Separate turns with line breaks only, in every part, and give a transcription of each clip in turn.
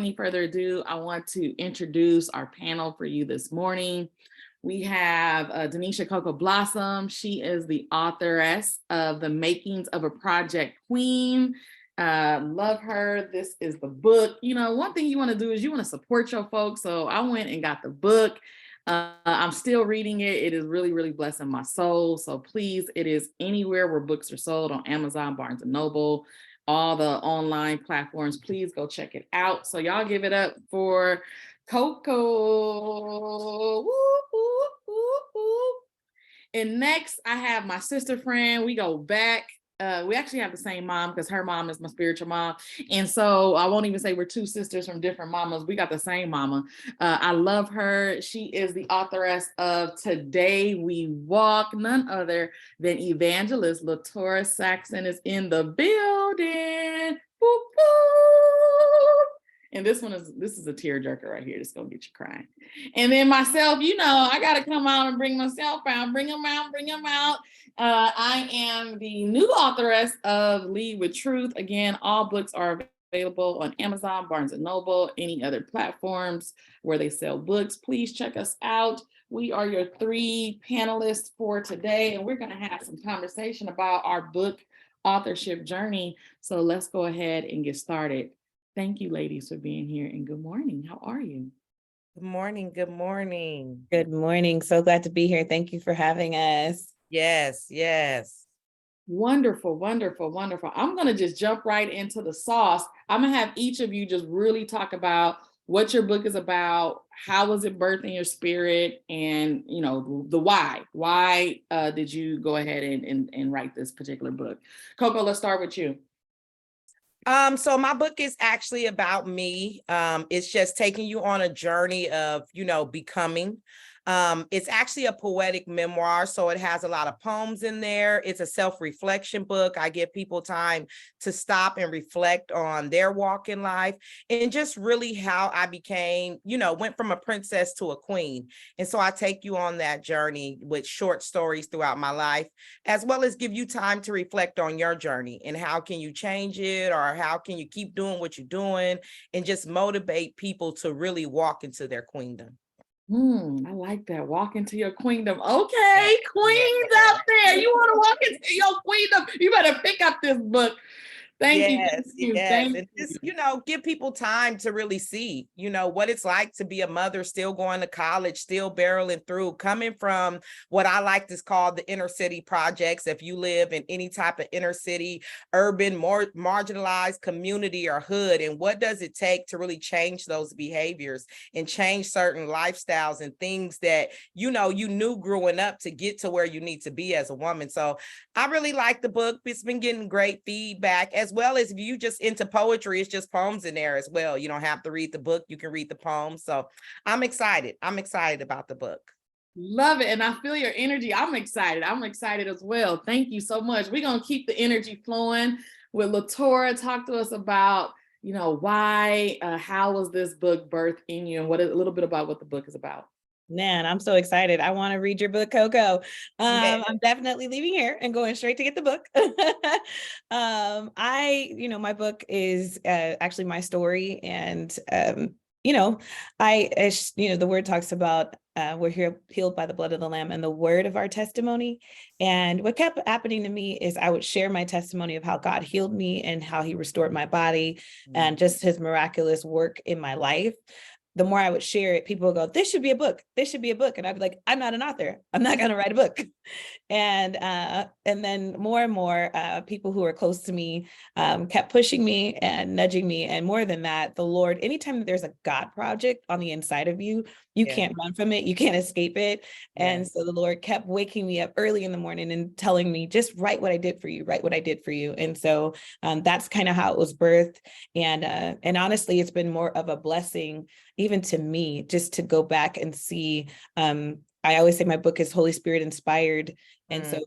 any further ado, I want to introduce our panel for you this morning. We have Denisha Coco Blossom. She is the authoress of The Makings of a Project Queen. Love her. This is the book. You know, one thing you want to do is you want to support your folks. So I went and got the book. I'm still reading it. It is really, really blessing my soul. So please, it is anywhere where books are sold, on Amazon, Barnes and Noble, all the online platforms. Please go check it out. So y'all give it up for Coco. Woo, woo, woo, woo. And next, I have my sister friend. We go back. We actually have the same mom because her mom is my spiritual mom. And so I won't even say we're two sisters from different mamas. We got the same mama. I love her. She is the authoress of Today We Walk. None other than evangelist Latora Saxon is in the building. Boop, boop. And this is a tearjerker right here. It's gonna get you crying. And then myself, you know, I gotta come out and bring myself out, bring them out. I am the new authoress of Lead with Truth. Again, all books are available on Amazon, Barnes and Noble, any other platforms where they sell books. Please check us out. We are your 3 panelists for today, and we're gonna have some conversation about our book authorship journey. So let's go ahead and get started. Thank you, ladies, for being here, and good morning. How are you?
Good morning. Good morning.
Good morning. So glad to be here. Thank you for having us.
Yes, yes.
Wonderful, wonderful, wonderful. I'm going to just jump right into the sauce. I'm going to have each of you just really talk about what your book is about, how was it birthed in your spirit, and, you know, the why. Why did you go ahead and write this particular book? Coco, let's start with you.
So my book is actually about me. It's just taking you on a journey of, becoming. It's actually a poetic memoir, so it has a lot of poems in there. It's a self-reflection book. I give people time to stop and reflect on their walk in life and just really how I became, went from a princess to a queen. And so I take you on that journey with short stories throughout my life, as well as give you time to reflect on your journey and how can you change it, or how can you keep doing what you're doing, and just motivate people to really walk into their queendom.
I like that. Walk into your queendom. Okay, queens out there. You want to walk into your queendom? You better pick up this book. Thank you.
And just, give people time to really see, what it's like to be a mother, still going to college, still barreling through, coming from what I like to call the inner city projects. If you live in any type of inner city, urban, more marginalized community or hood, and what does it take to really change those behaviors and change certain lifestyles and things that, you knew growing up to get to where you need to be as a woman. So I really like the book. It's been getting great feedback, as well as if you just into poetry, it's just poems in there as well. You don't have to read the book, you can read the poems. So I'm excited about the book.
Love it. And I feel your energy. I'm excited as well. Thank you so much. We're going to keep the energy flowing with Latora. Talk to us about, why, how was this book birthed in you, and a little bit about what the book is about.
Man, I'm so excited. I want to read your book, Coco.
Yes.
I'm definitely leaving here and going straight to get the book. My book is actually my story. And, the word talks about we're healed by the blood of the Lamb and the word of our testimony. And what kept happening to me is I would share my testimony of how God healed me and how he restored my body and just his miraculous work in my life. The more I would share it, people would go, this should be a book. This should be a book. And I'd be like, I'm not an author. I'm not going to write a book. And then more and more people who are close to me kept pushing me and nudging me. And more than that, the Lord, anytime that there's a God project on the inside of you, you can't run from it. You can't escape it. And so the Lord kept waking me up early in the morning and telling me, just write what I did for you, write what I did for you. And so that's kind of how it was birthed. And honestly, it's been more of a blessing, even to me, just to go back and see. I always say my book is Holy Spirit inspired. And so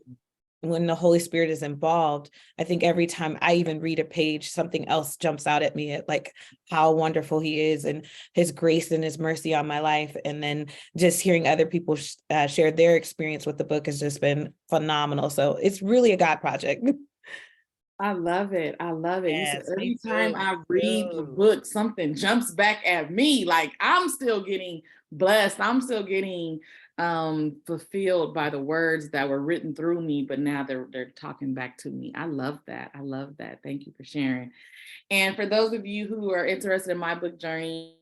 when the Holy Spirit is involved, I think every time I even read a page, something else jumps out at me at like how wonderful he is and his grace and his mercy on my life. And then just hearing other people share their experience with the book has just been phenomenal. So it's really a God project.
I love it. I love it. You said
Yes, me
every time
too.
I
Me
read the
too.
book, something jumps back at me. Like I'm still getting blessed. I'm still getting fulfilled by the words that were written through me, but now they're talking back to me. I love that. I love that. Thank you for sharing. And for those of you who are interested in my book journey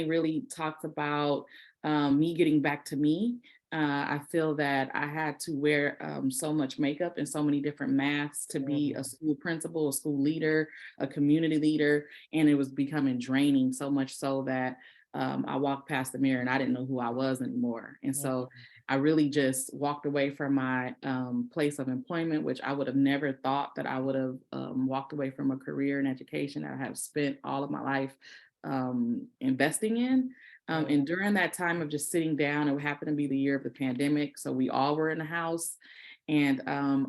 really talks about me getting back to me. I feel that I had to wear so much makeup and so many different masks to be a school principal, a school leader, a community leader, and it was becoming draining so much so that I walked past the mirror and I didn't know who I was anymore. And so I really just walked away from my place of employment, which I would have never thought that I would have walked away from a career in education that I have spent all of my life investing in. And during that time of just sitting down, it happened to be the year of the pandemic. So we all were in the house. And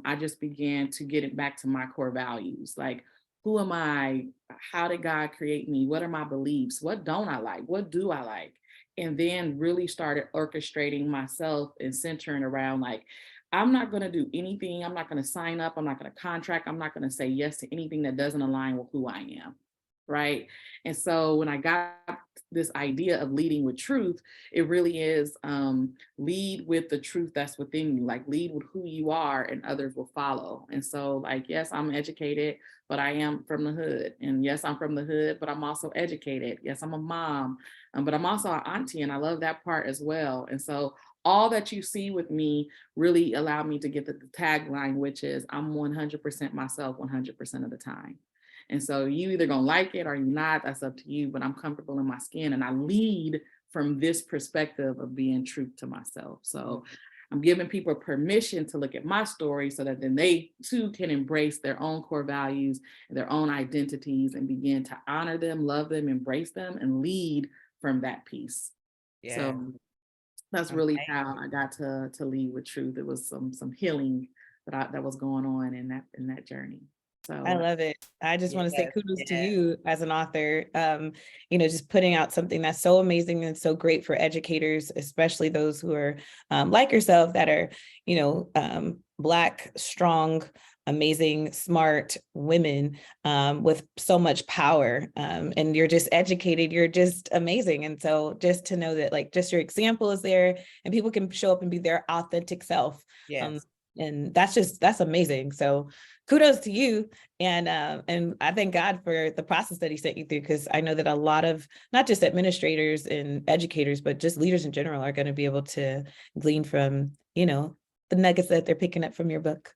I just began to get it back to my core values. Like, who am I? How did God create me? What are my beliefs? What don't I like? What do I like? And then really started orchestrating myself and centering around like, I'm not going to do anything. I'm not going to sign up. I'm not going to contract. I'm not going to say yes to anything that doesn't align with who I am. Right. And so when I got this idea of leading with truth, it really is lead with the truth that's within you, like lead with who you are and others will follow. And so like, yes, I'm educated, but I am from the hood. And yes, I'm from the hood, but I'm also educated. Yes, I'm a mom, but I'm also an auntie and I love that part as well. And so all that you see with me really allowed me to get the tagline, which is I'm 100% myself 100% of the time. And so you either gonna like it or you're not, that's up to you, but I'm comfortable in my skin and I lead from this perspective of being true to myself. So I'm giving people permission to look at my story so that then they too can embrace their own core values and their own identities and begin to honor them, love them, embrace them, and lead from that piece.
Yeah.
So that's really how I got to lead with truth. It was some healing that was going on in that journey.
I
So
love it. I just want to say
Yes,
kudos to
yes.
you as an author. Just putting out something that's so amazing and so great for educators, especially those who are like yourself that are, Black, strong, amazing, smart women with so much power. And you're just educated, you're just amazing. And so just to know that like just your example is there and people can show up and be their authentic self.
Yes.
And that's amazing. So kudos to you. And I thank God for the process that he sent you through, because I know that a lot of not just administrators and educators, but just leaders in general are going to be able to glean from, the nuggets that they're picking up from your book.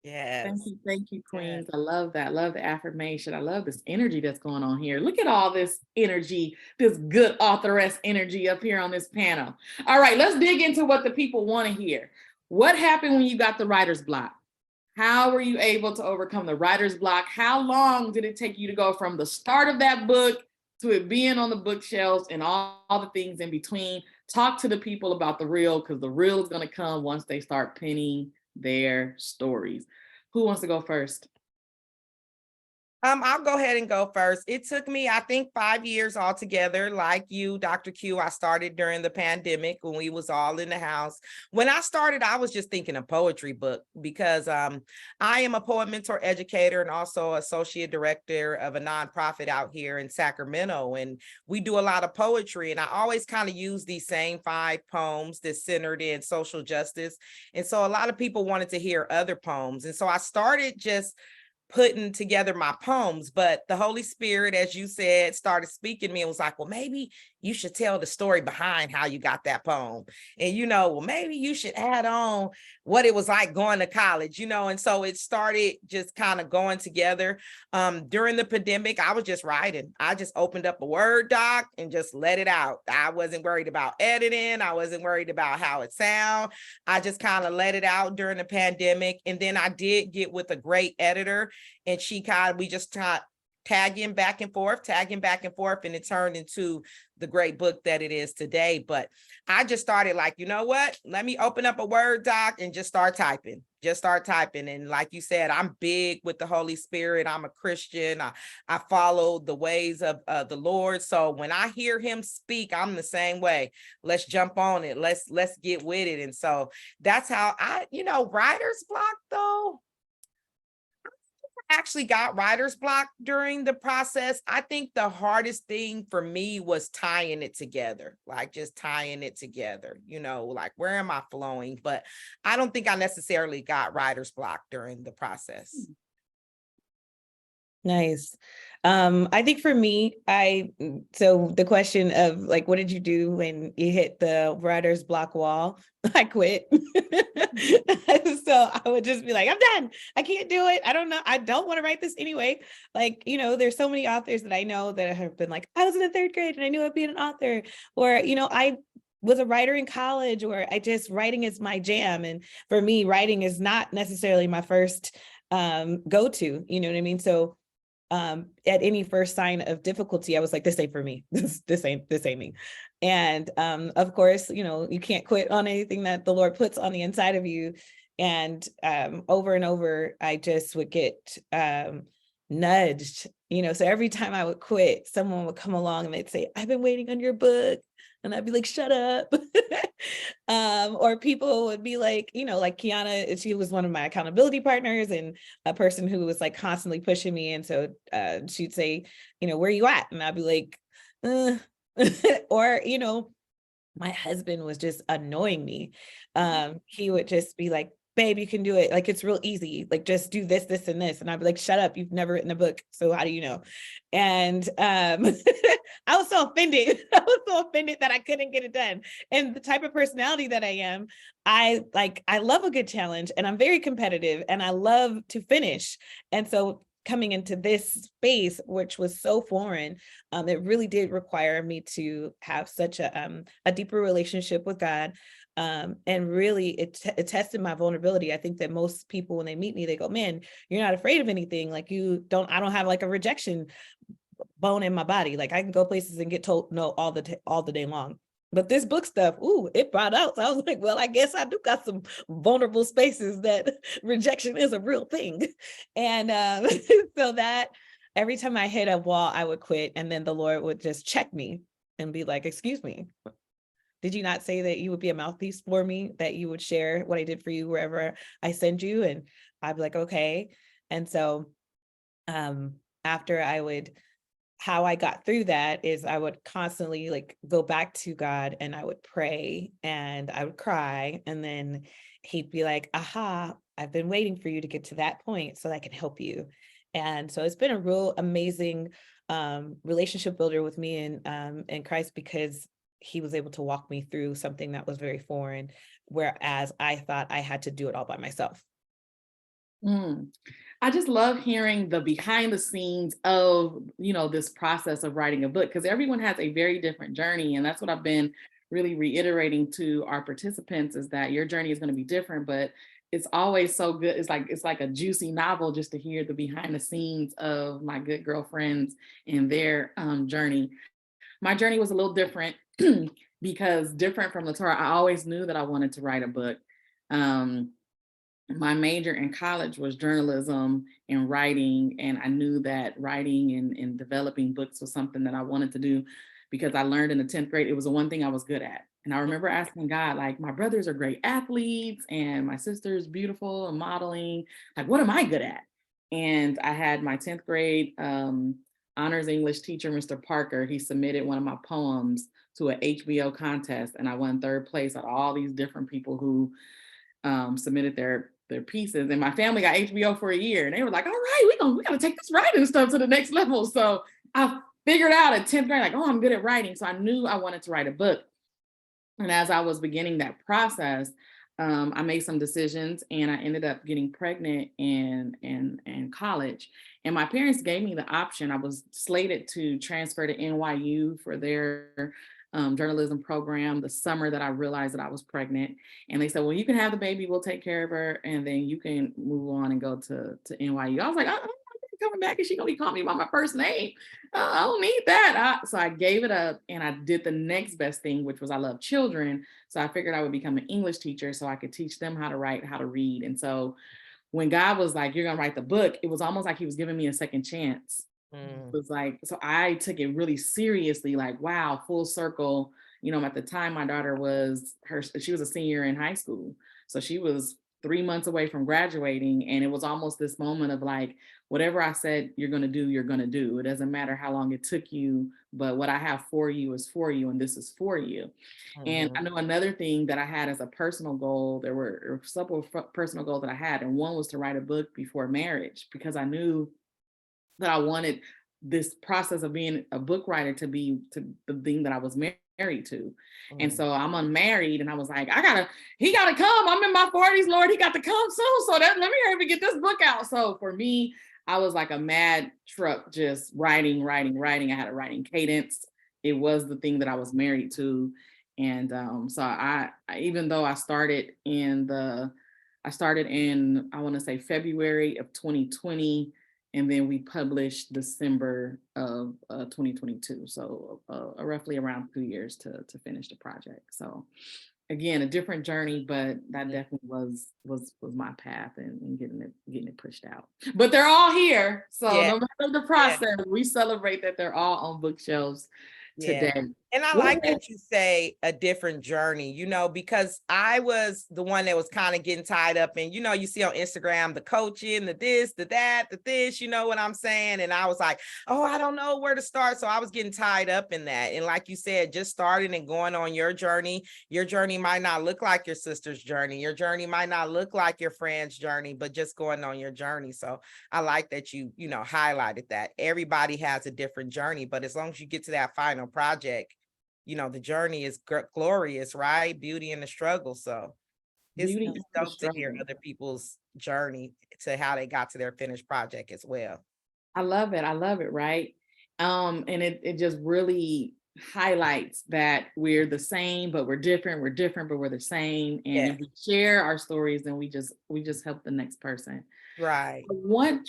Yes.
Thank you, Queens. I love that. I love the affirmation. I love this energy that's going on here. Look at all this energy, this good authoress energy up here on this panel. All right, let's dig into what the people want to hear. What happened when you got the writer's block? How were you able to overcome the writer's block? How long did it take you to go from the start of that book to it being on the bookshelves and all the things in between? Talk to the people about the real, because the real is going to come once they start penning their stories. Who wants to go first?
I'll go ahead and go first. It took me, I think, 5 years altogether. Like you, Dr. Q, I started during the pandemic when we was all in the house. When I started, I was just thinking a poetry book because I am a poet mentor educator and also associate director of a nonprofit out here in Sacramento. And we do a lot of poetry. And I always kind of use these same 5 poems that's centered in social justice. And so a lot of people wanted to hear other poems. And so I started just putting together my poems, but the Holy Spirit, as you said, started speaking to me and was like, well, maybe you should tell the story behind how you got that poem. And, well, maybe you should add on what it was like going to college, and so it started just kind of going together. During the pandemic, I was just writing. I just opened up a Word doc and just let it out. I wasn't worried about editing. I wasn't worried about how it sound. I just kind of let it out during the pandemic. And then I did get with a great editor, and we just tagging back and forth, and it turned into the great book that it is today. But I just started like, you know what? Let me open up a Word doc and just start typing. And like you said, I'm big with the Holy Spirit. I'm a Christian. I follow the ways of the Lord. So when I hear him speak, I'm the same way. Let's jump on it. Let's get with it. And so that's how writer's block though. actually got writer's block during the process. I think the hardest thing for me was tying it together, like just tying it together, like where am I flowing? But I don't think I necessarily got writer's block during the process.
Nice. I think for me, so the question of like, what did you do when you hit the writer's block wall? I quit. So I would just be like, I'm done. I can't do it. I don't know. I don't want to write this anyway. Like, there's so many authors that I know that have been like, I was in the 3rd grade and I knew I'd be an author, or, I was a writer in college, or writing is my jam. And for me, writing is not necessarily my first go-to, you know what I mean? So at any first sign of difficulty, I was like, this ain't for me. This ain't me. And of course, you can't quit on anything that the Lord puts on the inside of you. And over and over, I just would get nudged, so every time I would quit, someone would come along and they'd say, I've been waiting on your book. And I'd be like, shut up. Or people would be like, like Kiana, she was one of my accountability partners and a person who was like constantly pushing me. And so she'd say, where are you at? And I'd be like, or, my husband was just annoying me. He would just be like, babe, you can do it. Like, it's real easy. Like, just do this, this, and this. And I'd be like, shut up. You've never written a book. So how do you know? And I was so offended. I was so offended that I couldn't get it done. And the type of personality that I am, I love a good challenge, and I'm very competitive, and I love to finish. And so coming into this space, which was so foreign, it really did require me to have such a deeper relationship with God. And really it tested my vulnerability. I think that most people, when they meet me, they go, man, you're not afraid of anything. Like I don't have like a rejection bone in my body. Like I can go places and get told no all the day long. But this book stuff, it brought out. So I was like, well, I guess I do got some vulnerable spaces that rejection is a real thing. And so that every time I hit a wall, I would quit. And then the Lord would just check me and be like, excuse me, did you not say that you would be a mouthpiece for me, that you would share what I did for you wherever I send you? And I'd be like, okay. And so after how I got through that is I would constantly like go back to God, and I would pray and I would cry. And then he'd be like, aha, I've been waiting for you to get to that point so that I can help you. And so it's been a real amazing relationship builder with me and Christ, because he was able to walk me through something that was very foreign, whereas I thought I had to do it all by myself.
I just love hearing the behind the scenes of, this process of writing a book, because everyone has a very different journey. And that's what I've been really reiterating to our participants, is that your journey is going to be different, but it's always so good. It's like a juicy novel just to hear the behind the scenes of my good girlfriends and their journey. My journey was a little different because different from Latora, I always knew that I wanted to write a book. My major in college was journalism and writing, and I knew that writing and developing books was something that I wanted to do, because I learned in the 10th grade it was the one thing I was good at. And I remember asking God, like, my brothers are great athletes and my sister's beautiful and modeling, like, what am I good at? And I had my 10th grade honors English teacher, Mr. Parker. He submitted one of my poems to an HBO contest, and I won 3rd place out of all these different people who submitted their pieces. And my family got HBO for a year, and they were like, all right, we gotta take this writing stuff to the next level. So I figured out at 10th grade, like, oh, I'm good at writing. So I knew I wanted to write a book. And as I was beginning that process, I made some decisions, and I ended up getting pregnant in college. And my parents gave me the option. I was slated to transfer to NYU for their journalism program the summer that I realized that I was pregnant. And they said, well, you can have the baby, we'll take care of her, and then you can move on and go to NYU. I was like, I'm coming back and she's gonna be calling me by my first name. I don't need that. So I gave it up, and I did the next best thing, which was I love children. So I figured I would become an English teacher so I could teach them how to write, how to read. And so when God was like, you're gonna write the book, it was almost like he was giving me a second chance. It was like, so I took it really seriously, like, wow, full circle. At the time my daughter she was a senior in high school. So she was 3 months away from graduating. And it was almost this moment of like, whatever I said you're going to do, you're going to do. It doesn't matter how long it took you, but what I have for you is for you, and this is for you. And I know another thing that I had as a personal goal, there were several personal goals that I had, and one was to write a book before marriage, because I knew that I wanted this process of being a book writer to be to the thing that I was married to. And so I'm unmarried, and I was like, he gotta come. I'm in my 40s, Lord, he got to come soon. So let me hurry up and get this book out. So for me, I was like a mad truck, just writing. I had a writing cadence. It was the thing that I was married to. And so I even though I started in, I want to say February of 2020, and then we published December of 2022. So roughly around 2 years to finish the project. So again, a different journey, but that definitely was my path in getting it pushed out. But they're all here. So no matter the process, we celebrate that they're all on bookshelves today.
And I like that you say a different journey, you know, because I was the one that was kind of getting tied up in, you know, you see on Instagram, the coaching, the this, the that, the this, you know what I'm saying? And I was like, oh, I don't know where to start. So I was getting tied up in that. And like you said, just starting and going on your journey might not look like your sister's journey. Your journey might not look like your friend's journey, but just going on your journey. So I like that you know, highlighted that. Everybody has a different journey, but as long as you get to that final project, you know, the journey is glorious, right? Beauty in the struggle. So it's dope to hear other people's journey to how they got to their finished project as well.
I love it, right? And it just really highlights that we're the same, but we're different, but we're the same. And if we share our stories, then we just help the next person.
Right.
I want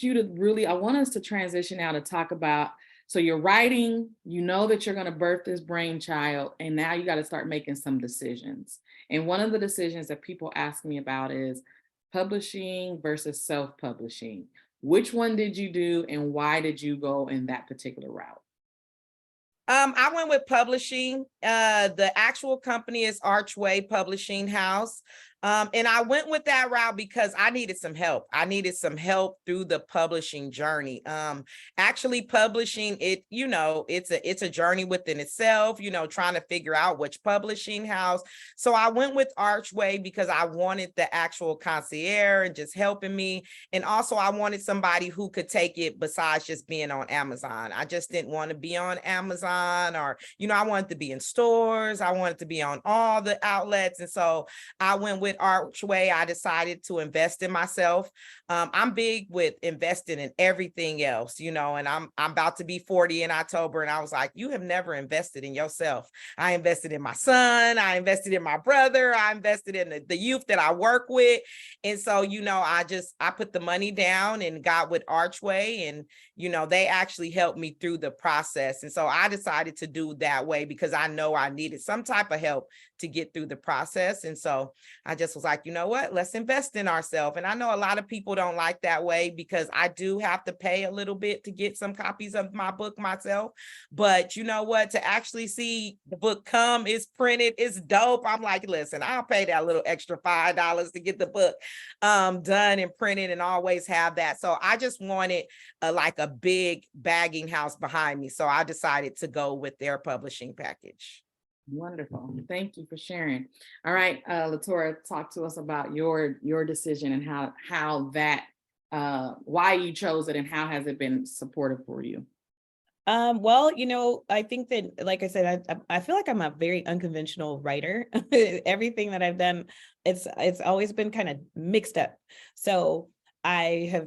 us to transition now to talk about, so you're writing, you know that you're going to birth this brainchild, and now you got to start making some decisions. And one of the decisions that people ask me about is publishing versus self-publishing. Which one did you do, and why did you go in that particular route?
I went with publishing. The actual company is Archway Publishing House. And I went with that route because I needed some help. I needed some help through the publishing journey. Actually publishing it, you know, it's a journey within itself, you know, trying to figure out which publishing house. So I went with Archway because I wanted the actual concierge and just helping me. And also I wanted somebody who could take it besides just being on Amazon. I just didn't want to be on Amazon, or, you know, I wanted to be in stores. I wanted to be on all the outlets. And so I went with Archway. I decided to invest in myself. I'm big with investing in everything else, you know, and I'm about to be 40 in October. And I was like, you have never invested in yourself. I invested in my son. I invested in my brother. I invested in the youth that I work with. And so, you know, I put the money down and got with Archway, and, you know, they actually helped me through the process. And so I decided to do that way because I know I needed some type of help to get through the process. And so I just was like, you know what, let's invest in ourselves. And I know a lot of people don't like that way because I do have to pay a little bit to get some copies of my book myself. But you know what, to actually see the book come, it's printed, it's dope. I'm like, listen, I'll pay that little extra $5 to get the book done and printed and always have that. So I just wanted like a big bagging house behind me. So I decided to go with their publishing package.
Wonderful. Thank you for sharing. All right, Latora, talk to us about your decision and how that why you chose it and how has it been supportive for you?
Well, you know, I think that, like I said, I feel like I'm a very unconventional writer. Everything that I've done, it's always been kind of mixed up. So I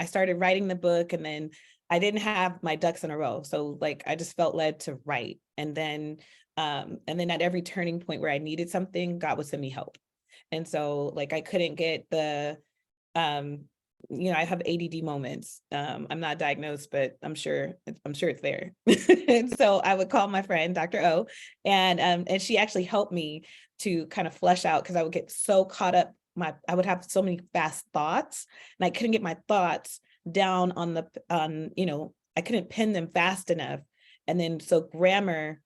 started writing the book, and then I didn't have my ducks in a row. So like I just felt led to write, and then at every turning point where I needed something, God would send me help. And so like I couldn't get the you know, I have ADD moments. I'm not diagnosed, but I'm sure it's there. And so I would call my friend, Dr. O, and she actually helped me to kind of flesh out, because I would get so caught up. I would have so many fast thoughts, and I couldn't get my thoughts down on, you know, I couldn't pin them fast enough. And then so grammar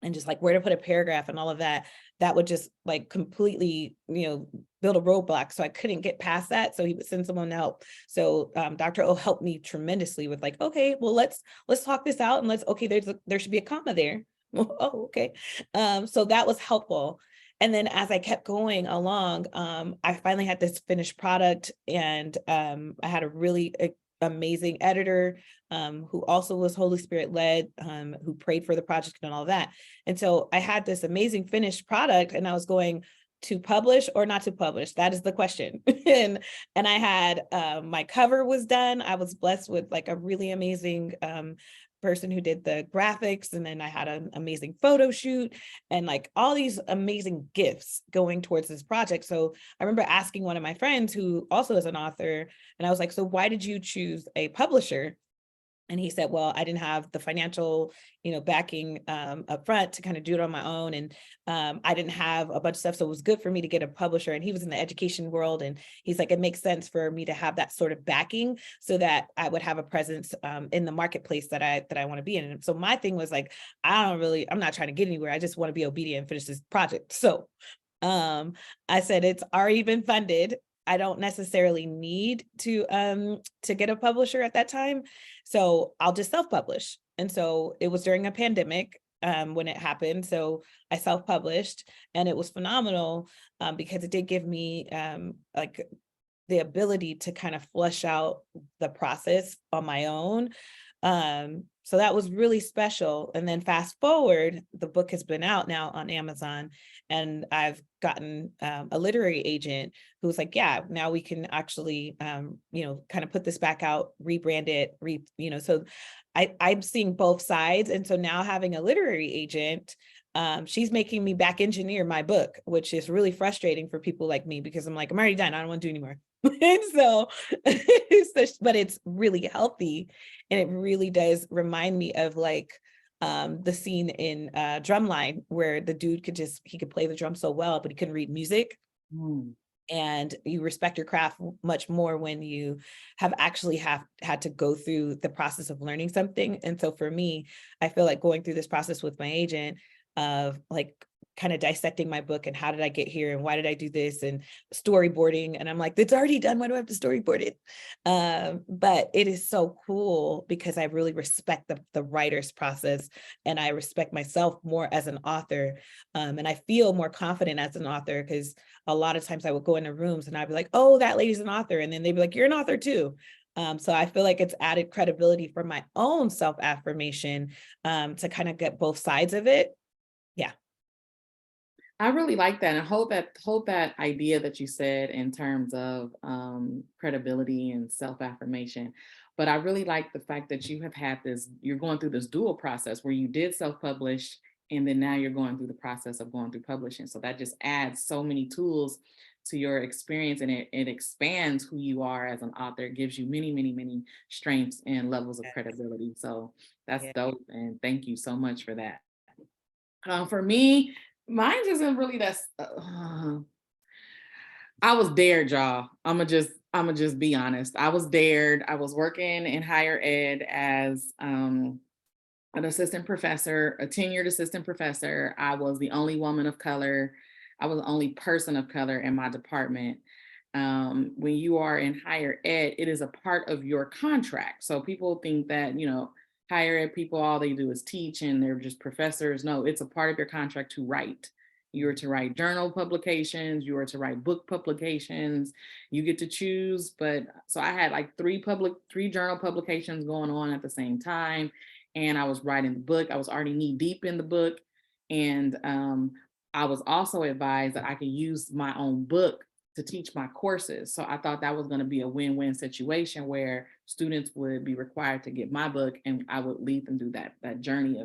and just like where to put a paragraph and all of that, that would just like completely, build a roadblock. So I couldn't get past that. So he would send someone help. So Dr. O helped me tremendously with like, okay, well, let's talk this out and okay, there should be a comma there. Oh, okay. So that was helpful. And then as I kept going along, I finally had this finished product, and I had a really amazing editor who also was Holy Spirit led, who prayed for the project and all that. And so I had this amazing finished product, and I was going to publish or not to publish. That is the question. and I had my cover was done. I was blessed with like a really amazing person who did the graphics, and then I had an amazing photo shoot and like all these amazing gifts going towards this project. So I remember asking one of my friends who also is an author, and I was like, so why did you choose a publisher? And he said, well, I didn't have the financial, backing up front to kind of do it on my own. And I didn't have a bunch of stuff. So it was good for me to get a publisher. And he was in the education world. And he's like, it makes sense for me to have that sort of backing so that I would have a presence in the marketplace that I want to be in. And so my thing was like, I'm not trying to get anywhere. I just want to be obedient and finish this project. So I said, it's already been funded. I don't necessarily need to get a publisher at that time. So I'll just self-publish. And so it was during a pandemic when it happened. So I self-published, and it was phenomenal because it did give me like the ability to kind of flesh out the process on my own. So that was really special. And then fast forward, the book has been out now on Amazon, and I've gotten a literary agent who's like, yeah, now we can actually, kind of put this back out, rebrand it, so I'm seeing both sides. And so now having a literary agent, she's making me back engineer my book, which is really frustrating for people like me, because I'm like, I'm already done. I don't want to do anymore. And so, but it's really healthy. And it really does remind me of like the scene in Drumline where the dude he could play the drum so well, but he couldn't read music. And you respect your craft much more when you have actually had to go through the process of learning something. And so for me, I feel like going through this process with my agent of like kind of dissecting my book and how did I get here and why did I do this and storyboarding. And I'm like, it's already done. Why do I have to storyboard it? But it is so cool because I really respect the writer's process, and I respect myself more as an author. And I feel more confident as an author because a lot of times I would go into rooms and I'd be like, oh, that lady's an author. And then they'd be like, you're an author too. So I feel like it's added credibility for my own self-affirmation to kind of get both sides of it. Yeah.
I really like that, and hold that idea that you said in terms of credibility and self-affirmation. But I really like the fact that you have had you're going through this dual process where you did self-publish, and then now you're going through the process of going through publishing. So that just adds so many tools to your experience, and it expands who you are as an author. It gives you many, many, many strengths and levels of credibility. So that's dope, and thank you so much for that. For me, mine isn't really that. I was dared, y'all. I'ma just be honest. I was dared. I was working in higher ed as an assistant professor, a tenured assistant professor. I was the only woman of color. I was the only person of color in my department. When you are in higher ed, it is a part of your contract. So people think that, higher ed people, all they do is teach and they're just professors. No, it's a part of your contract to write. You are to write journal publications, you are to write book publications, you get to choose. But so I had like three journal publications going on at the same time. And I was writing the book. I was already knee deep in the book. And I was also advised that I could use my own book to teach my courses. So I thought that was going to be a win-win situation where students would be required to get my book, and I would lead them through that journey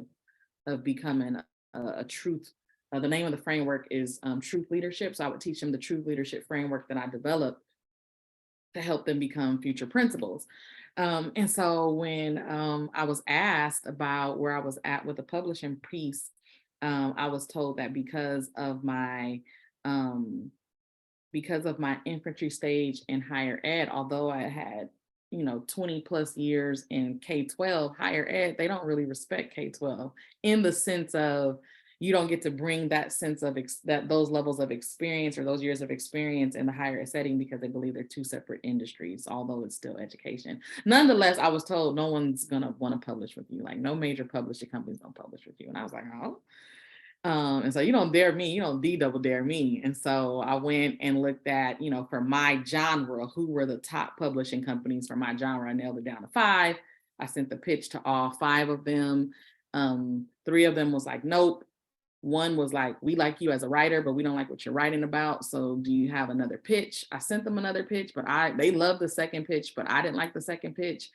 of becoming a truth. The name of the framework is Truth Leadership. So I would teach them the Truth Leadership framework that I developed to help them become future principals. And so when I was asked about where I was at with the publishing piece, I was told that because of my infantry stage in higher ed, although I had 20 plus years in K-12, higher ed, they don't really respect K-12 in the sense of, you don't get to bring that sense of that those levels of experience or those years of experience in the higher ed setting because they believe they're two separate industries, although it's still education. Nonetheless, I was told no one's gonna want to publish with you. Like no major publishing companies don't publish with you. And I was like, oh. And so you don't dare me, you don't double dare me. And so I went and looked at, for my genre, who were the top publishing companies for my genre. I nailed it down to 5. I sent the pitch to all 5 of them. 3 of them was like, nope. 1 was like, we like you as a writer, but we don't like what you're writing about. So do you have another pitch? I sent them another pitch, but they loved the second pitch, but I didn't like the second pitch.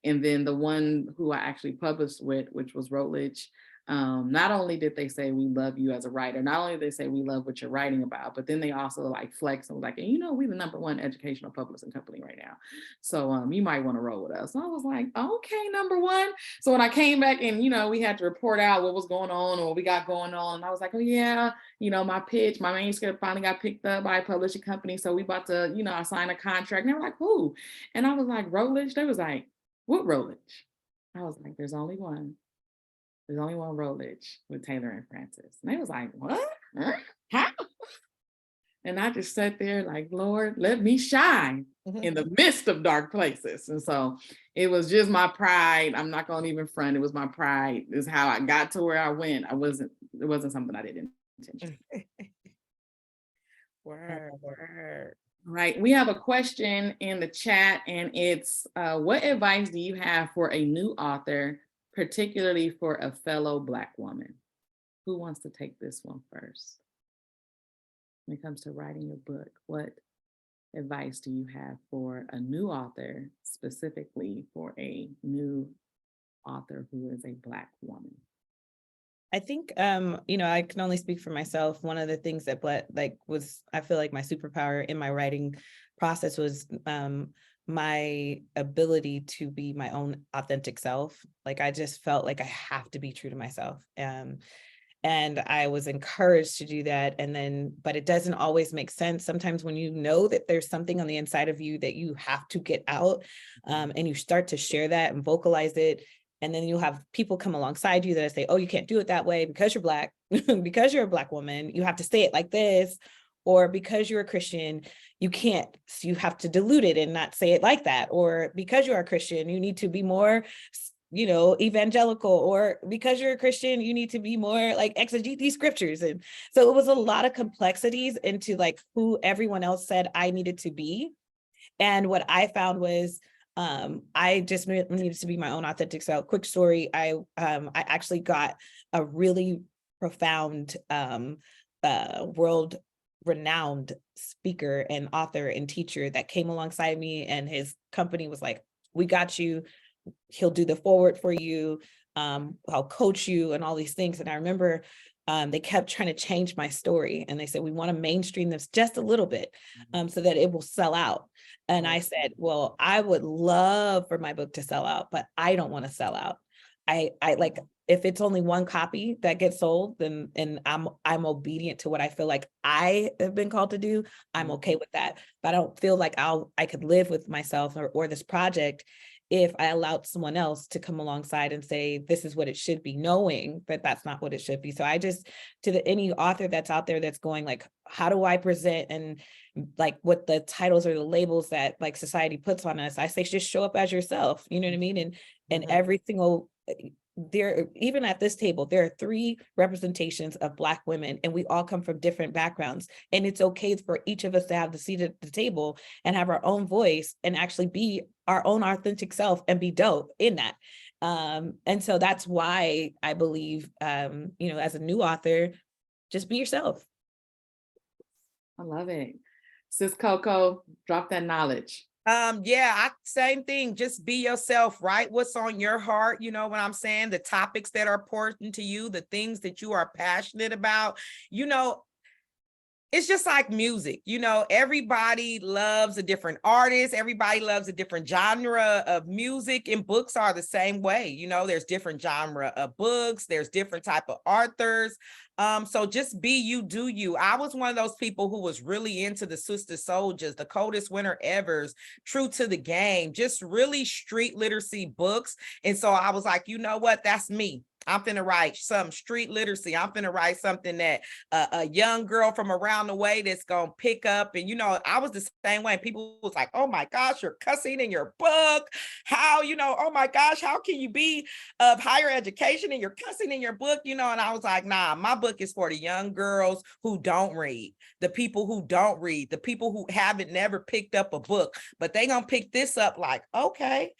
And then the one who I actually published with, which was Routledge, not only did they say we love you as a writer, not only did they say we love what you're writing about, but then they also like flex and was like, we're the #1 educational publishing company right now. So you might want to roll with us. So I was like, okay, #1. So when I came back and, we had to report out what was going on or what we got going on, and I was like, oh yeah, my pitch, my manuscript finally got picked up by a publishing company. So we about to, I signed a contract. And they were like, who? And I was like, Routledge. They was like, what Routledge? I was like, there's only one. There's only one Routledge with Taylor and Francis. And they was like, what? How? And I just sat there like, Lord, let me shine in the midst of dark places. And so it was just my pride. I'm not going to even front. It was my pride. Is how I got to where I went. It wasn't something I did intentionally.
Word.
Right. We have a question in the chat, and it's what advice do you have for a new author, particularly for a fellow Black woman? Who wants to take this one first? When it comes to writing a book, what advice do you have for a new author, specifically for a new author who is a Black woman?
I think, I can only speak for myself. One of the things that I feel like my superpower in my writing process was my ability to be my own authentic self. Like I just felt like I have to be true to myself. And I was encouraged to do that. But it doesn't always make sense. Sometimes when you know that there's something on the inside of you that you have to get out, and you start to share that and vocalize it, and then you'll have people come alongside you that say, oh, you can't do it that way because you're Black, because you're a Black woman, you have to say it like this, or because you're a Christian, you can't, so you have to dilute it and not say it like that, or because you are a Christian, you need to be more, evangelical, or because you're a Christian, you need to be more like exegete these scriptures. And so it was a lot of complexities into like who everyone else said I needed to be. And what I found was, I just needed to be my own authentic self. Quick story. I actually got a really profound, world renowned speaker and author and teacher that came alongside me, and his company was like, we got you. He'll do the forward for you. I'll coach you and all these things. And I remember they kept trying to change my story, and they said, we want to mainstream this just a little bit so that it will sell out. And I said, well, I would love for my book to sell out, but I don't want to sell out. I like, if it's only 1 copy that gets sold, then I'm obedient to what I feel like I have been called to do. I'm okay with that. But I don't feel like I could live with myself or this project if I allowed someone else to come alongside and say, this is what it should be, knowing that that's not what it should be. So I just, any author that's out there that's going like, how do I present, and like what the titles or the labels that like society puts on us, I say, just show up as yourself, you know what I mean? And every single, even at this table, there are 3 representations of Black women, and we all come from different backgrounds. And it's okay for each of us to have the seat at the table and have our own voice and actually be our own authentic self and be dope in that. And so that's why I believe, as a new author, just be yourself.
I love it. Sis Coco, drop that knowledge.
Same thing. Just be yourself, right? What's on your heart? You know what I'm saying? The topics that are important to you, the things that you are passionate about, it's just like music, everybody loves a different artist. Everybody loves a different genre of music, and books are the same way. There's different genre of books. There's different type of authors. So just be you, do you. I was one of those people who was really into the Sister Soldiers, the Coldest Winter Evers, True to the Game, just really street literacy books. And so I was like, you know what? That's me. I'm finna write some street literacy. I'm finna write something that a young girl from around the way that's gonna pick up. And, you know, I was the same way. People was like, oh my gosh, you're cussing in your book. How, you know, oh my gosh, how can you be of higher education and you're cussing in your book? You know, and I was like, nah, my book is for the young girls who don't read, the people who don't read, the people who haven't never picked up a book, but they gonna pick this up like, okay,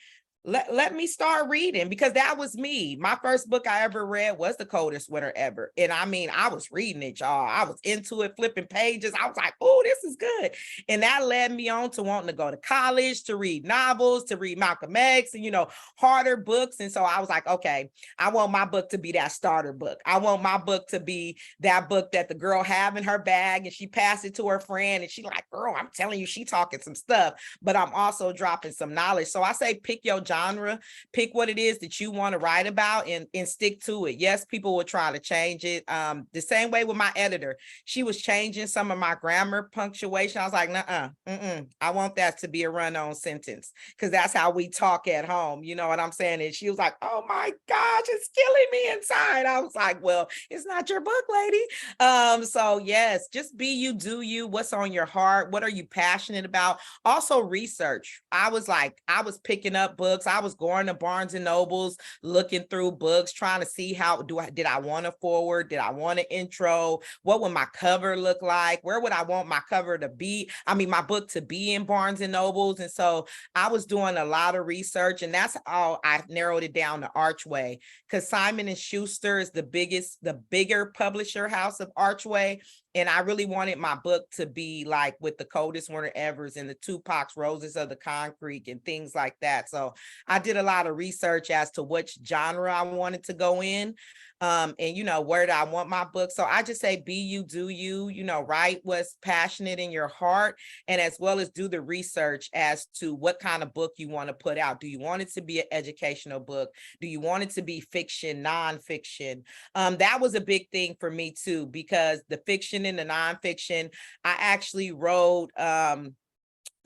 let me start reading, because that was me. My first book I ever read was The Coldest Winter Ever. And I mean, I was reading it, y'all. I was into it, flipping pages. I was like, oh, this is good. And that led me on to wanting to go to college, to read novels, to read Malcolm X, and, you know, harder books. And so I was like, okay, I want my book to be that starter book. I want my book to be that book that the girl have in her bag and she passed it to her friend and she like, girl, I'm telling you, she talking some stuff, but I'm also dropping some knowledge. So I say, pick your genre, pick what it is that you want to write about, and stick to it. Yes, people will try to change it. The same way with my editor, she was changing some of my grammar, punctuation. I was like, I want that to be a run-on sentence, because that's how we talk at home. You know what I'm saying? And she was like, oh my gosh, it's killing me inside. I was like, well, it's not your book, lady. So yes, just be you, do you. What's on your heart? What are you passionate about? Also research. I was picking up books. I was going to Barnes and Nobles, looking through books, trying to see how did I want a forward? Did I want an intro? What would my cover look like? Where would I want my cover to be? I mean, my book to be in Barnes and Nobles. And so I was doing a lot of research, and that's how I narrowed it down to Archway, because Simon and Schuster is the bigger publisher house of Archway. And I really wanted my book to be like with The Coldest Winter Evers and the Tupac's Roses of the Concrete and things like that. So I did a lot of research as to which genre I wanted to go in. And, you know, where do I want my book? So I just say, be you, do you, you know, write what's passionate in your heart, and as well as do the research as to what kind of book you want to put out. Do you want it to be an educational book? Do you want it to be fiction, nonfiction? That was a big thing for me too, because the fiction and the nonfiction, I actually wrote a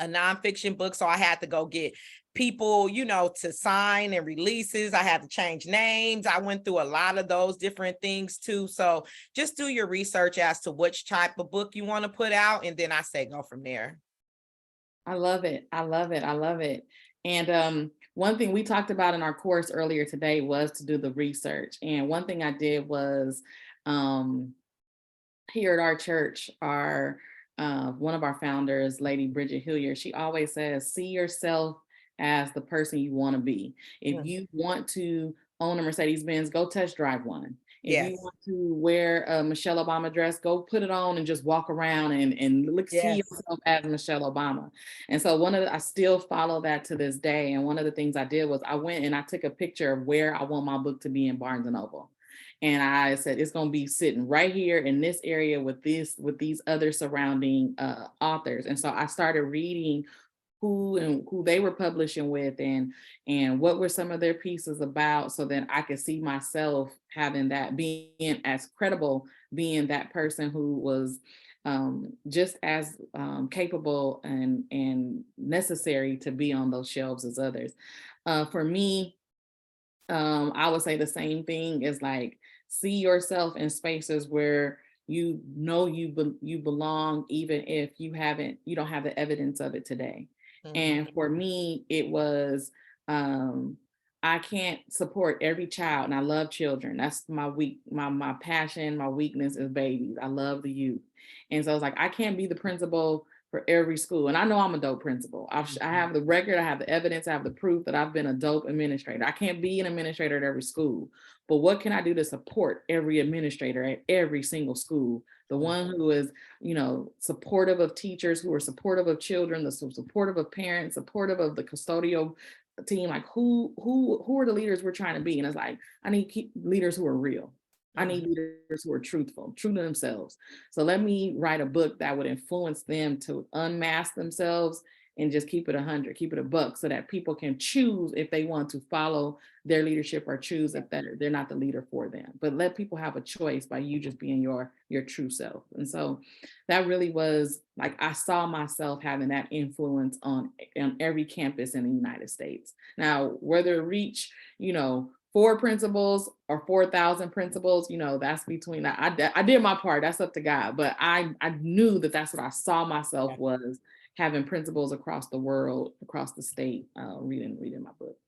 nonfiction book. So I had to go get people, you know, to sign and releases. I had to change names. I went through a lot of those different things too. So just do your research as to which type of book you want to put out. And then I say, go from there.
I love it. I love it. I love it. And one thing we talked about in our course earlier today was to do the research. And one thing I did was here at our church, one of our founders, Lady Bridget Hilliard, she always says, see yourself as the person you want to be. If you want to own a Mercedes-Benz, go test drive one. If you want to wear a Michelle Obama dress, go put it on and just walk around and look, see yourself as Michelle Obama. And so I still follow that to this day. And one of the things I did was I went and I took a picture of where I want my book to be in Barnes and Noble. And I said, it's going to be sitting right here in this area with these other surrounding authors. And so I started reading who they were publishing with and what were some of their pieces about, so that I could see myself having that, being as credible, being that person who was just as capable and necessary to be on those shelves as others. For me, I would say the same thing is like, see yourself in spaces where you know you belong, even if you don't have the evidence of it today. And for me, it was, I can't support every child, and I love children. That's my passion, my weakness is babies. I love the youth. And so it's like, I can't be the principal for every school. And I know I'm a dope principal. I have the record, I have the evidence, I have the proof that I've been a dope administrator. I can't be an administrator at every school, but what can I do to support every administrator at every single school? The one who is, you know, supportive of teachers, who are supportive of children, the supportive of parents, supportive of the custodial team. Like who are the leaders we're trying to be? And it's like, I need leaders who are real. I need leaders who are truthful, true to themselves. So let me write a book that would influence them to unmask themselves and just keep it 100, keep it a buck, so that people can choose if they want to follow their leadership, or choose if they're not the leader for them. But let people have a choice by you just being your true self. And so that really was like, I saw myself having that influence on every campus in the United States. Now, whether it reach, you know, 4 principles or 4,000 principles, that's between that. I did my part. That's up to God. But I knew that that's what I saw myself was having principles across the world, across the state, reading my book.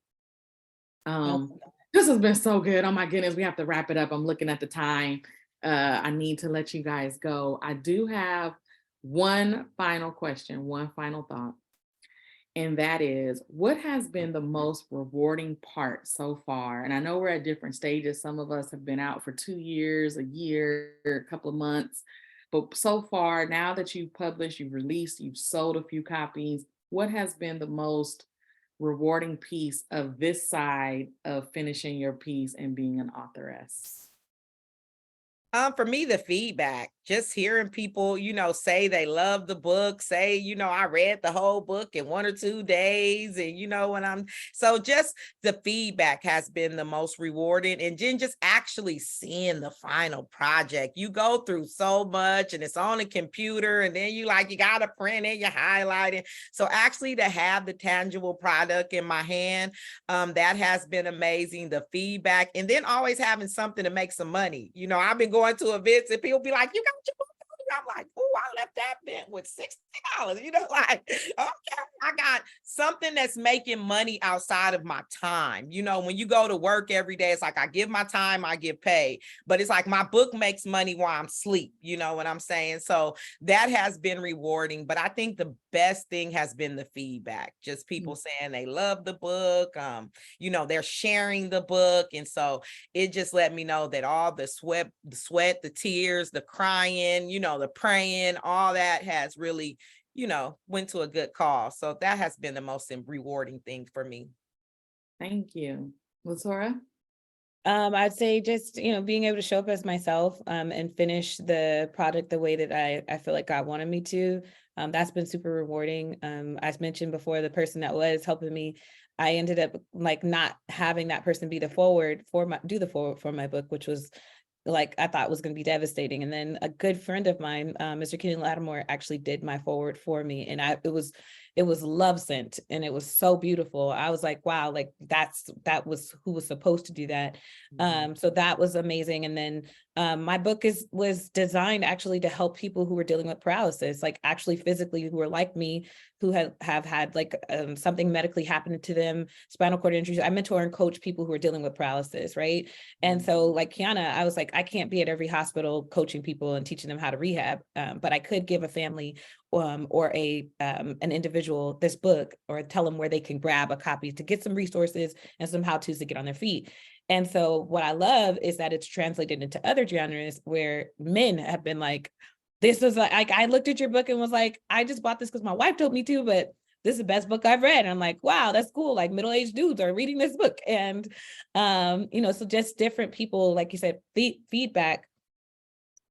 This has been so good. Oh my goodness, we have to wrap it up. I'm looking at the time. I need to let you guys go. I do have one final question, one final thought. And that is, what has been the most rewarding part so far? And I know we're at different stages. Some of us have been out for 2 years, a year, a couple of months. But so far, now that you've published, you've released, you've sold a few copies, what has been the most rewarding piece of this side of finishing your piece and being an authoress?
For me, the feedback, just hearing people, say they love the book, say, I read the whole book in 1 or 2 days. And, so just the feedback has been the most rewarding. And then just actually seeing the final project. You go through so much and it's on a computer and then you got to print it, you highlight it. So actually to have the tangible product in my hand, that has been amazing. The feedback, and then always having something to make some money. I've been going to events and people be like, you got your book? I'm like, oh, I left that event with $60. Okay, I got something that's making money outside of my time. When you go to work every day, it's like I give my time, I get paid. But it's like my book makes money while I'm asleep. You know what I'm saying? So that has been rewarding. But I think the best thing has been the feedback. Just people saying they love the book. They're sharing the book. And so it just let me know that all the sweat, the tears, the crying, the praying, all that has really, went to a good cause. So that has been the most rewarding thing for me.
Thank you. LaTora?
I'd say just, being able to show up as myself, and finish the project the way that I feel like God wanted me to. That's been super rewarding. As mentioned before, the person that was helping me, I ended up not having that person be the forward for my book, which was I thought was going to be devastating. And then a good friend of mine, Mr. Kenny Lattimore, actually did my forward for me. And it was love sent, and it was so beautiful. I was like, wow, that was who was supposed to do that. So that was amazing. And then my book was designed actually to help people who were dealing with paralysis, actually physically, who are like me, who have had something medically happen to them, spinal cord injuries. I mentor and coach people who are dealing with paralysis, right? And so like Kiana, I was like, I can't be at every hospital coaching people and teaching them how to rehab, but I could give a family or an individual this book, or tell them where they can grab a copy to get some resources and some how-tos to get on their feet. And so what I love is that it's translated into other genres where men have been like, this is I looked at your book and was like, I just bought this because my wife told me to, but this is the best book I've read. And I'm like, wow, that's cool. Middle-aged dudes are reading this book. And, so just different people, like you said, feedback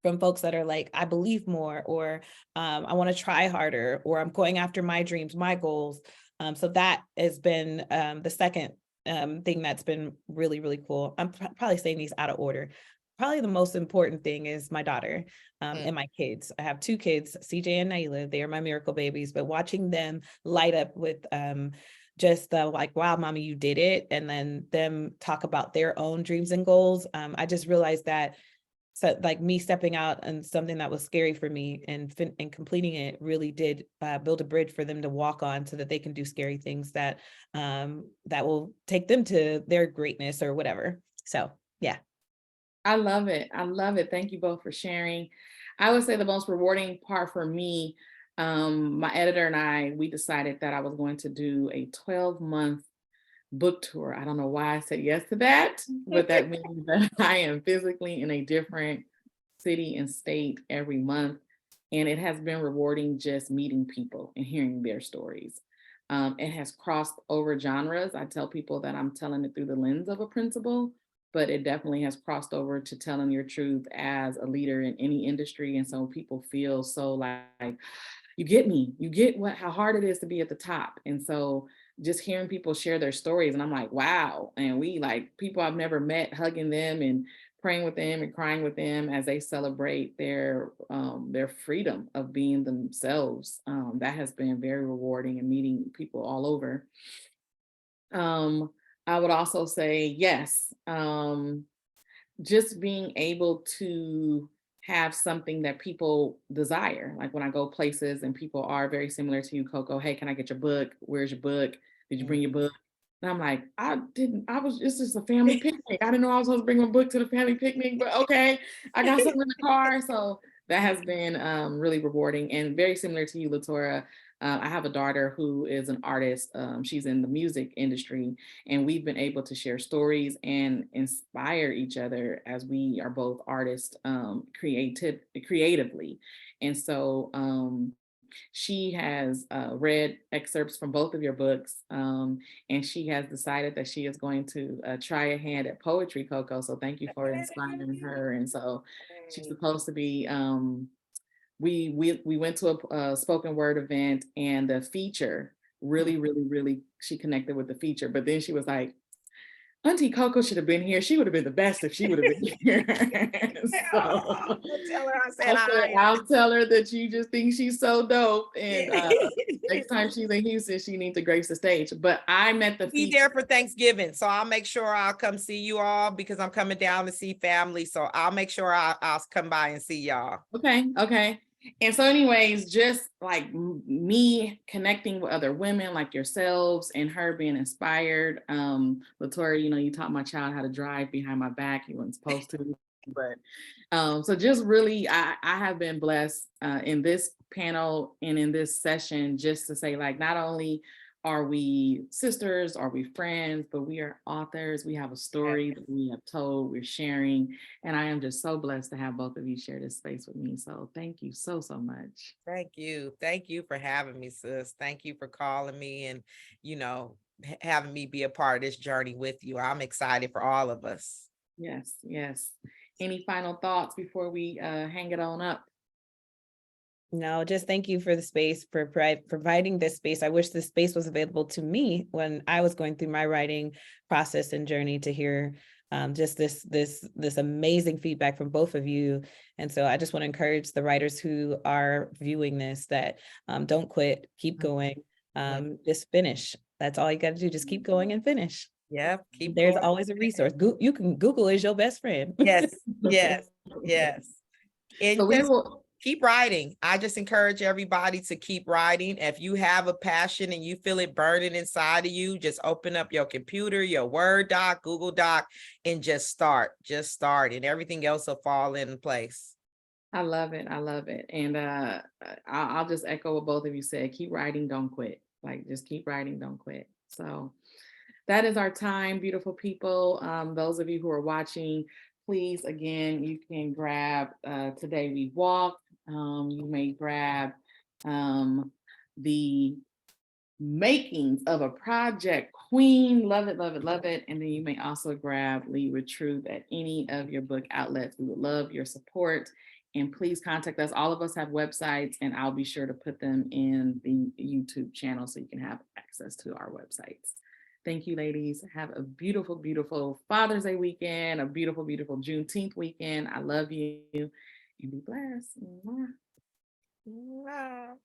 from folks that are like, I believe more, or I want to try harder, or I'm going after my dreams, my goals. So that has been the second thing that's been really, really cool. I'm probably saying these out of order. Probably the most important thing is my daughter and my kids. I have 2 kids, CJ and Naila. They are my miracle babies, but watching them light up with just the wow, mommy, you did it. And then them talk about their own dreams and goals. I just realized that me stepping out and something that was scary for me and completing it really did build a bridge for them to walk on, so that they can do scary things that will take them to their greatness or whatever. So yeah.
I love it. I love it. Thank you both for sharing. I would say the most rewarding part for me, my editor and we decided that I was going to do a 12-month book tour. I don't know why I said yes to that, but that means that I am physically in a different city and state every month. And it has been rewarding just meeting people and hearing their stories. It has crossed over genres. I tell people that I'm telling it through the lens of a principal, but it definitely has crossed over to telling your truth as a leader in any industry. And so people feel so like, you get me, you get how hard it is to be at the top. And so just hearing people share their stories, and I'm like, wow. And we people I've never met, hugging them and praying with them and crying with them as they celebrate their freedom of being themselves. That has been very rewarding, and meeting people all over. I would also say yes. Just being able to have something that people desire. Like when I go places and people are very similar to you, Coco, hey, can I get your book? Where's your book? Did you bring your book? And I'm like, it's just a family picnic. I didn't know I was supposed to bring my book to the family picnic, but okay, I got something in the car. So that has been really rewarding and very similar to you, Latora. I have a daughter who is an artist. She's in the music industry, and we've been able to share stories and inspire each other as we are both artists creatively. And so she has read excerpts from both of your books, and she has decided that she is going to try a hand at poetry, Coco. So thank you for inspiring her. And so she's supposed to be we went to a spoken word event, and the feature really she connected with the feature, but then she was like, Auntie Coco should have been here. She would have been the best if she would have been here. So
I'll tell her I said
I'll tell her that you just think she's so dope, and next time she's in Houston, she needs to grace the stage. But I met the
be there for Thanksgiving, so I'll make sure I'll come see you all because I'm coming down to see family. So I'll make sure I'll come by and see y'all.
Okay. And so anyways, just like me connecting with other women like yourselves and her being inspired. Latoya, you taught my child how to drive behind my back. He wasn't supposed to, but so just really, I have been blessed in this panel and in this session, just to say, like, not only are we sisters, are we friends, but we are authors. We have a story that we have told, we're sharing. And I am just so blessed to have both of you share this space with me. So thank you so much.
Thank you. Thank you for having me, sis. Thank you for calling me and, having me be a part of this journey with you. I'm excited for all of us.
Yes. Any final thoughts before we hang it on up?
No, just thank you for the space, for providing this space. I wish this space was available to me when I was going through my writing process and journey, to hear just this amazing feedback from both of you. And so I just want to encourage the writers who are viewing this that don't quit, keep going, just finish. That's all you got to do. Just keep going and finish.
Yeah,
There's always a resource. You can Google is your best friend.
Yes. And
so we will
keep writing. I just encourage everybody to keep writing. If you have a passion and you feel it burning inside of you, just open up your computer, your Word doc, Google Doc, and just start, and everything else will fall in place.
I love it. And I'll just echo what both of you said. Keep writing, don't quit. Like, just keep writing, don't quit. So that is our time, beautiful people. Those of you who are watching, please, again, you can grab Today We Walk. You may grab the Makings of a Project Queen. Love it. And then you may also grab Lead with Truth at any of your book outlets. We would love your support. And please contact us. All of us have websites, and I'll be sure to put them in the YouTube channel so you can have access to our websites. Thank you, ladies. Have a beautiful, beautiful Father's Day weekend, a beautiful, beautiful Juneteenth weekend. I love you, and be blessed. Mwah.
Wow.